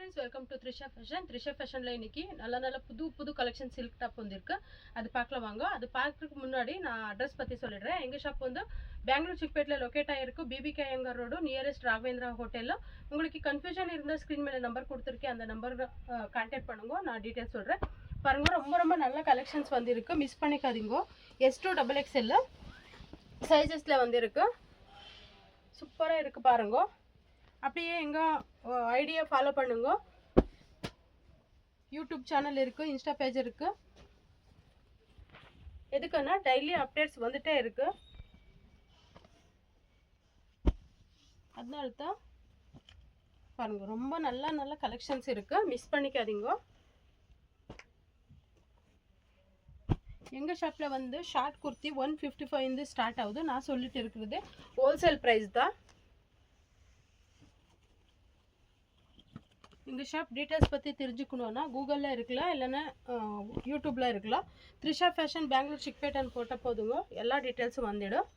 friends, welcome to Trisha Fashion. Trisha Fashionல இன்னைக்கு நல்ல புது கலெக்ஷன் சில்க் டாப் வந்திருக்கு. அது பார்க்கலாம் வாங்க. அது பார்க்கிறதுக்கு முன்னாடி நான் அட்ரஸ் பத்தி சொல்லிடுறேன். எங்க ஷாப் வந்து பெங்களூர் சிக்பேட்ல லொகேட் ஆயிருக்கு. PBK Iyengar road nearest Raghavendra ஹோட்டல்ல. உங்களுக்கு கன்ஃபியூஷன் இருந்தா ஸ்கிரீன் மேல நம்பர் கொடுத்திருக்கேன். அந்த நம்பர் கான்டாக்ட் பண்ணுங்க. நான் டீடைல்ஸ் சொல்றேன். பாருங்க, ரொம்ப நல்ல கலெக்ஷன்ஸ் வந்திருக்கு. மிஸ் பண்ணிக்காதீங்க. S2 XXL சைஸஸ்ல வந்திருக்கு. சூப்பரா இருக்கு பாருங்க. அப்படியே எங்கள் ஐடியா ஃபாலோ பண்ணுங்க. யூடியூப் சேனல் இருக்குது, இன்ஸ்டா பேஜ் இருக்குது. எதுக்குன்னா டெய்லி அப்டேட்ஸ் வந்துட்டே இருக்கு. அதனால தான் பாருங்க, ரொம்ப நல்ல கலெக்ஷன்ஸ் இருக்கு. மிஸ் பண்ணிக்காதீங்க. எங்கள் ஷாப்பில் வந்து ஷார்ட் குர்த்தி 155 ஸ்டார்ட் ஆகுது. நான் சொல்லிட்டு இருக்கிறது ஹோல்சேல் ப்ரைஸ் தான். எங்கள் ஷாப் டீட்டெயில்ஸ் பற்றி தெரிஞ்சுக்கணுன்னா கூகுளில் இருக்கலாம், இல்லைன்னா யூடியூப்பில் இருக்கலாம். த்ரிஷா ஃபேஷன் பெங்களூர் சிக்பேட்டன் போட்ட போதுங்க, எல்லா டீட்டெயில்ஸும் வந்துடும்.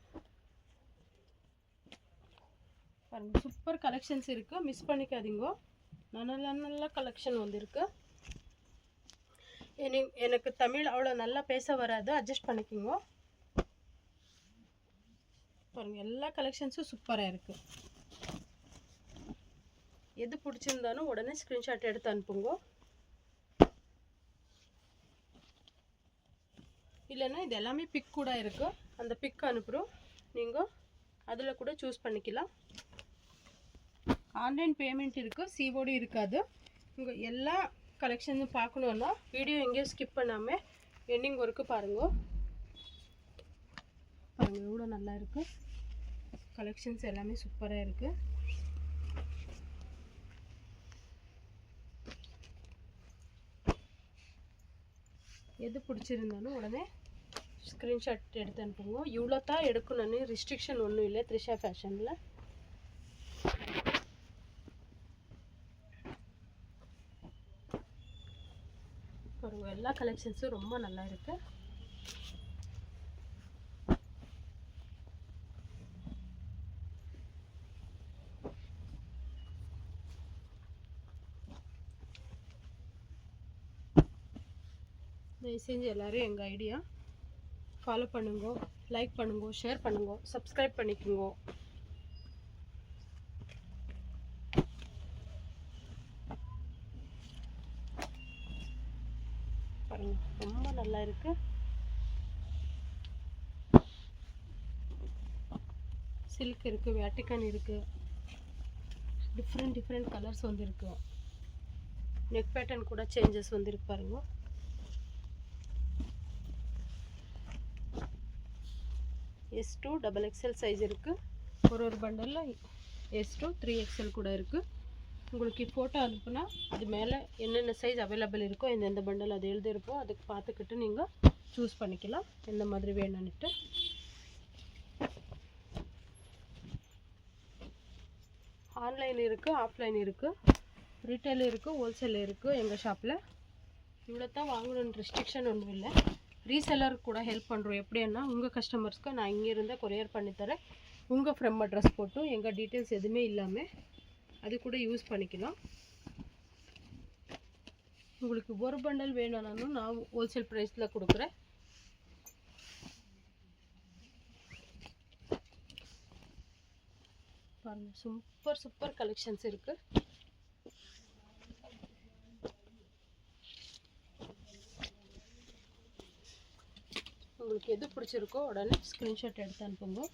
பாருங்கள், சூப்பர் கலெக்ஷன்ஸ் இருக்குது. மிஸ் பண்ணிக்காதீங்க. நல்ல கலெக்ஷன் வந்துருக்கு. எனக்கு தமிழ் அவ்வளோ நல்லா பேச வராது, அட்ஜஸ்ட் பண்ணிக்கோங்க. பாருங்கள், எல்லா கலெக்ஷன்ஸும் சூப்பராக இருக்குது. எது பிடிச்சிருந்தாலும் உடனே ஸ்க்ரீன்ஷாட் எடுத்து அனுப்புங்க. இல்லைன்னா இது எல்லாமே பிக் கூட இருக்குது. அந்த பிக் அனுப்புகிறோம், நீங்கள் அதில் கூட சூஸ் பண்ணிக்கலாம். ஆன்லைன் பேமெண்ட் இருக்குது, சிஓடி இருக்காது. உங்கள் எல்லா கலெக்ஷனும் பார்க்கணுன்னா வீடியோ எங்கேயும் ஸ்கிப் பண்ணாமல் எண்டிங் வரைக்கும் பாருங்கள். எவ்வளோ நல்லா இருக்குது. கலெக்ஷன்ஸ் எல்லாமே சூப்பராக இருக்குது. எது பிடிச்சிருந்தாலும் உடனே ஸ்க்ரீன்ஷாட் எடுத்து அனுப்புங்க. இவ்வளோ தான் எடுக்கணும்னு ரெஸ்ட்ரிக்ஷன் ஒன்றும் இல்லை த்ரிஷா ஃபேஷனில். பாருங்க, எல்லா கலெக்ஷன்ஸும் ரொம்ப நல்லா இருக்கு. தயவு செஞ்சு எல்லோரும் எங்கள் ஐடியா ஃபாலோ பண்ணுங்க, லைக் பண்ணுங்க, ஷேர் பண்ணுங்க, சப்ஸ்கிரைப் பண்ணிக்கோங்க. பாருங்க, ரொம்ப நல்லா இருக்கு. சில்க் இருக்கு, வேட்டிக்கன் இருக்கு, டிஃப்ரெண்ட் கலர்ஸ் வந்துருக்கு. நெக் பேட்டர்ன் கூட சேஞ்சஸ் வந்துருக்கு பாருங்க. S2 XXL சைஸ் இருக்குது. ஒரு பண்டலில் S2 3XL கூட இருக்குது. உங்களுக்கு ஃபோட்டோ அனுப்புனா அது மேலே என்னென்ன சைஸ் அவைலபிள் இருக்கோ, எந்தெந்த பண்டல் அது எழுதியிருப்போம், அதுக்கு பார்த்துக்கிட்டு நீங்கள் சூஸ் பண்ணிக்கலாம் எந்த மாதிரி வேணும்னுட்டு. ஆன்லைன் இருக்குது, ஆஃப்லைன் இருக்குது, ரீட்டைல் இருக்குது, ஹோல்சேல் இருக்குது. எங்கள் ஷாப்பில் இவ்வளோ தான் வாங்கணுன்னு ரெஸ்ட்ரிக்ஷன் ஒன்றும் இல்லை. ரீசெல்லர் கூட ஹெல்ப் பண்ணுறோம். எப்படின்னா உங்கள் கஸ்டமர்ஸ்க்கு நான் இங்கே இருந்தால் கொரியர் பண்ணித்தரேன். உங்கள் ஃப்ரம் அட்ரஸ் போட்டு எங்கள் டீட்டெயில்ஸ் எதுவுமே இல்லாமல் அது கூட யூஸ் பண்ணிக்கலாம். உங்களுக்கு ஒரு பண்டல் வேணும்னாலும் நான் ஹோல்சேல் ப்ரைஸில் கொடுக்குறேன். பாருங்கள், சூப்பர் கலெக்ஷன்ஸ் இருக்குது. உங்களுக்கு எது பிடிச்சிருக்கோ உடனே ஸ்க்ரீன்ஷாட் எடுத்து அனுப்புங்க.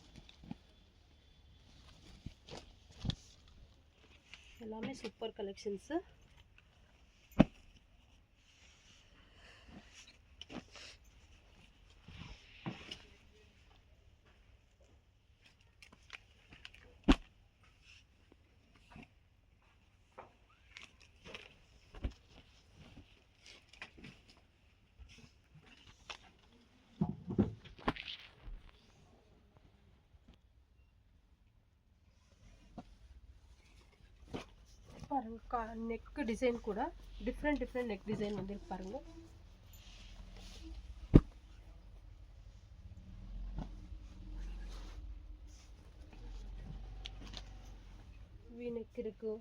எல்லாமே சூப்பர் கலெக்ஷன்ஸு. பாருங்க, நெக் டிசைன் கூட டிஃப்ரெண்ட் நெக் டிசைன் வந்துருக்கு பாருங்க. வி நெக் இருக்கு,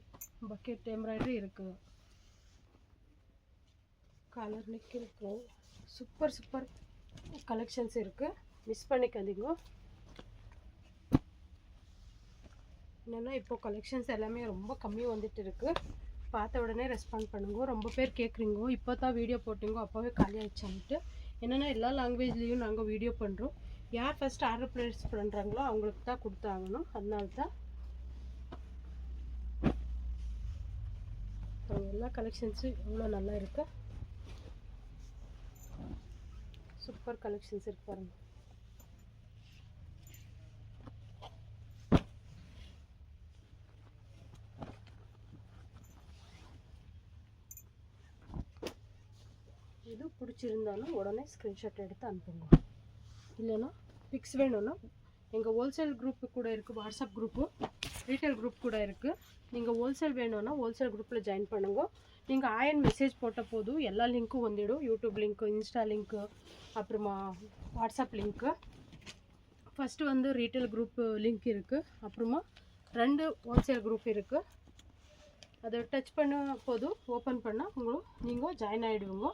பக்கெட் எம்ப்ராய்டரி இருக்கு. காலர் நெக் இருக்கும். சூப்பர் சூப்பர் கலெக்ஷன்ஸ் இருக்குது, மிஸ் பண்ணிக்காதீங்க. என்னென்னா இப்போ கலெக்ஷன்ஸ் எல்லாமே ரொம்ப கம்மி வந்துட்டு இருக்குது. பார்த்த உடனே ரெஸ்பாண்ட் பண்ணுங்க. ரொம்ப பேர் கேட்குறீங்க, இப்போ தான் வீடியோ போட்டிங்கோ அப்போவே காலி ஆகிடுச்சான்ட்டு. என்னென்னா எல்லா லாங்குவேஜ்லேயும் நாங்கள் வீடியோ பண்ணுறோம். யார் ஃபஸ்ட் ஆர்டர் ப்ளேஸ் பண்ணுறாங்களோ அவங்களுக்கு தான் கொடுத்தாகணும். அதனால தான் எல்லா கலெக்ஷன்ஸும் எவ்வளோ நல்லா இருக்குது. சூப்பர் கலெக்ஷன்ஸ் இருக்கு பாருங்கள். இது பிடிச்சிருந்தாலும் உடனே ஸ்க்ரீன்ஷாட் எடுத்து அனுப்புங்க. இல்லைன்னா பிக்ஸ் வேணும்னா எங்கள் ஹோல்சேல் குரூப்பு கூட இருக்குது, வாட்ஸ்அப் குரூப்பு, ரீட்டைல் குரூப் கூட இருக்குது. நீங்கள் ஹோல்சேல் வேணும்னா ஹோல்சேல் குரூப்பில் ஜாயின் பண்ணுங்க. நீங்கள் ஆயன் மெசேஜ் போட்ட போதும் எல்லா லிங்க்கும் வந்துடும். யூடியூப் லிங்க்கு, இன்ஸ்டா லிங்க்கு, அப்புறமா வாட்ஸ்அப் லிங்க்கு. ஃபஸ்ட்டு வந்து ரீட்டைல் குரூப் லிங்க் இருக்குது, அப்புறமா 2 ஹோல்சேல் குரூப் இருக்குது. அதை டச் பண்ண போதும் ஓப்பன் பண்ணால் நீங்கள் ஜாயின் ஆகிடுவீங்க.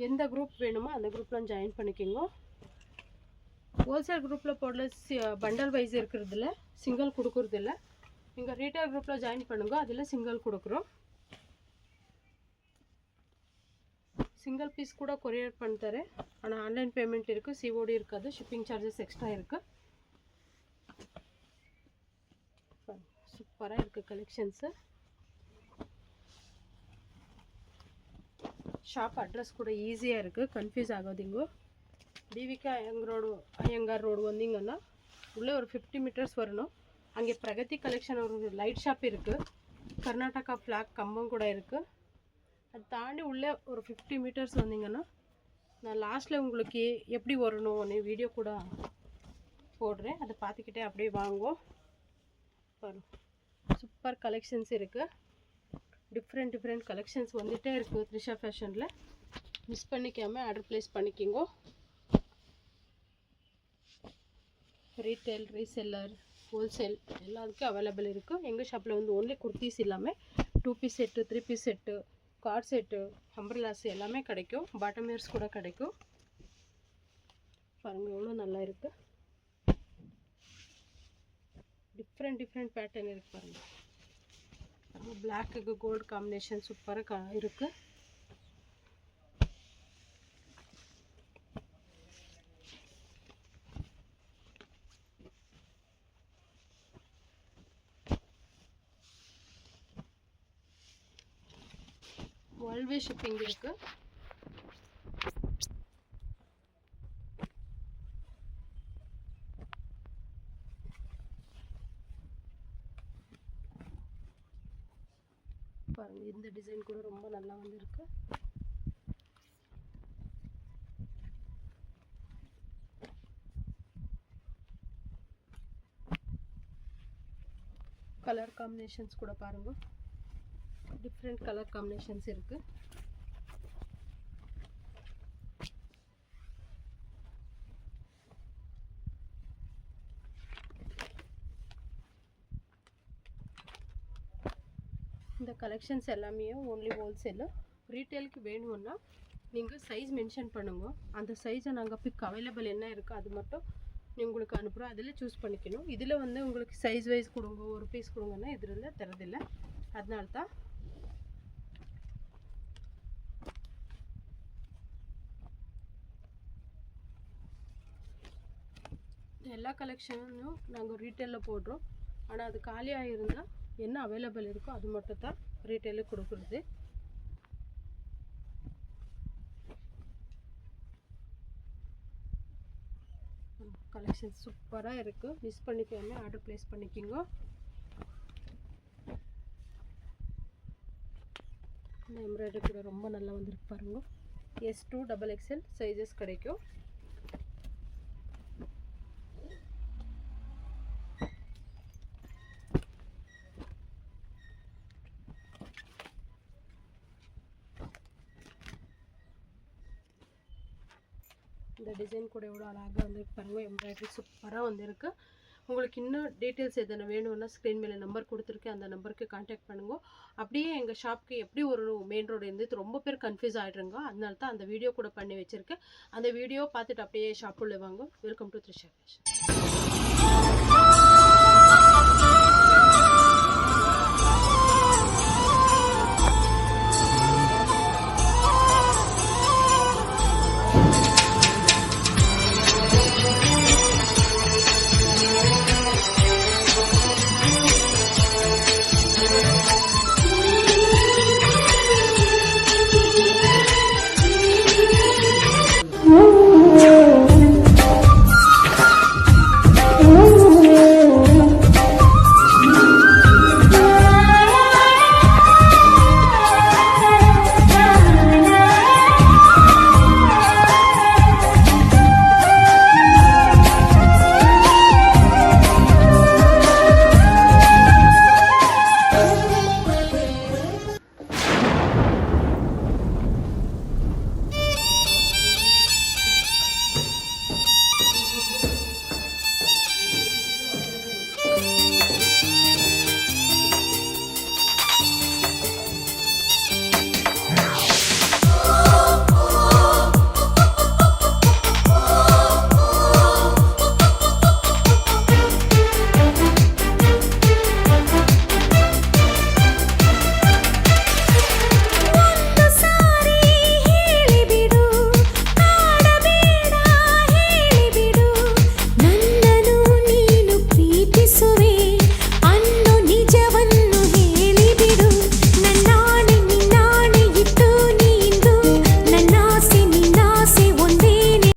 எந்த குரூப் வேணுமோ அந்த குரூப்பில் ஜாயின் பண்ணிக்கோங்க. ஹோல்சேல் குரூப்பில் போடல பண்டல் வைஸ் இருக்கிறதுல சிங்கிள் கொடுக்குறதில்ல. நீங்கள் ரீட்டைல் குரூப்பில் ஜாயின் பண்ணுங்க, அதில் சிங்கிள் கொடுக்குறோம். சிங்கிள் பீஸ் கூட கொரியர் பண்ணித்தரேன். ஆனால் ஆன்லைன் பேமெண்ட் இருக்குது, சிஓடி இருக்காது, ஷிப்பிங் சார்ஜஸ் எக்ஸ்ட்ரா இருக்குது. சூப்பராக இருக்குது கலெக்ஷன்ஸு. ஷாப் அட்ரஸ் கூட ஈஸியாக இருக்குது, கன்ஃபியூஸ் ஆகாதீங்க. டிவிகே ஐயங்கார் ரோடு வந்தீங்கன்னா உள்ளே ஒரு 50 மீட்டர்ஸ் வரணும். அங்கே பிரகதி கலெக்ஷன் ஒரு லைட் ஷாப் இருக்குது, கர்நாடகா ஃப்ளாக் கம்பம் கூட இருக்குது. அது தாண்டி உள்ளே ஒரு 50 மீட்டர்ஸ் வந்தீங்கன்னா நான் லாஸ்ட்டில் உங்களுக்கு எப்படி வரணும்னு வீடியோ கூட போடுறேன், அதை பார்த்துக்கிட்டே அப்படியே வாங்குவோம். சூப்பர் கலெக்ஷன்ஸ் இருக்குது, டிஃப்ரெண்ட் கலெக்ஷன்ஸ் வந்துகிட்டே இருக்குது த்ரிஷா ஃபேஷனில். மிஸ் பண்ணிக்காமல் ஆர்டர் ப்ளேஸ் பண்ணிக்கிங்கோ. ரீட்டைல், ரீசெல்லர், ஹோல்சேல் எல்லாத்துக்கும் அவைலபிள் இருக்குது. எங்கள் ஷாப்பில் வந்து ஓன்லி குர்த்திஸ் இல்லாமல் 2 piece set, 3 piece set, cord set, umbrellas எல்லாமே கிடைக்கும். பாட்டம் வேர்ஸ் கூட கிடைக்கும். பாருங்கள் எவ்வளோ நல்லா இருக்குது. டிஃப்ரெண்ட் பேட்டர்ன் இருக்குது பாருங்கள். பிளாக்குக்கு கோல்டு காம்பினேஷன் சூப்பராக இருக்குது. வேர்ல்ட் வைஸ் ஷிப்பிங் இருக்குது. பாருங்கள் இந்த டிசைன் கூட ரொம்ப நல்லா வந்திருக்கு. கலர் காம்பினேஷன்ஸ் கூட பாருங்கள், டிஃப்ரெண்ட் கலர் காம்பினேஷன்ஸ் இருக்குது. இந்த கலெக்ஷன்ஸ் எல்லாமே ஓன்லி ஹோல்சேலு. ரீட்டெயிலுக்கு வேணும்னா நீங்கள் சைஸ் மென்ஷன் பண்ணுங்க, அந்த சைஸை நாங்கள் பிக் அவைலபிள் என்ன இருக்கோ அது மட்டும் உங்களுக்கு அனுப்புகிறோம், அதில் சூஸ் பண்ணிக்கணும். இதில் வந்து உங்களுக்கு சைஸ் வைஸ் கொடுங்க, ஒரு பீஸ் கொடுங்கன்னா இதில் தரதில்லை. அதனால தான் எல்லா கலெக்ஷனும் நாங்கள் ரீட்டெயிலில் போடுறோம். ஆனால் அது காலியாக இருந்தால் என்ன அவைலபிள் இருக்கோ அது மட்டும் தான் ரீட்டெயிலுக்கு கொடுக்குறது. கலெக்ஷன் சூப்பராக இருக்குது, மிஸ் பண்ணிக்காம ஆர்டர் ப்ளேஸ் பண்ணிக்கிங்க. இந்த எம்ப்ராய்டரி கூட ரொம்ப நல்லா வந்திருக்கு பாருங்க. S2 XXL சைஸஸ் கிடைக்கும். இந்த டிசைன் கூட எவ்வளோ அழகாக வந்துருக்கு பாருங்கள். எம்ப்ராய்டரி சூப்பராக வந்திருக்கு. உங்களுக்கு இன்னும் டீட்டெயில்ஸ் எதனா வேணும்னா ஸ்க்ரீன் மேலே நம்பர் கொடுத்துருக்கேன், அந்த நம்பருக்கு கான்டாக்ட் பண்ணுங்க. அப்படியே எங்கள் ஷாப்க்கு எப்படி ஒரு மெயின் ரோடு இருந்தது ரொம்ப பேர் கன்ஃபியூஸ் ஆகிடுறங்க. அதனால தான் அந்த வீடியோ கூட பண்ணி வச்சுருக்கேன். அந்த வீடியோ பார்த்துட்டு அப்படியே ஷாப்புள்ளே வாங்க. Welcome to Trisha fashion.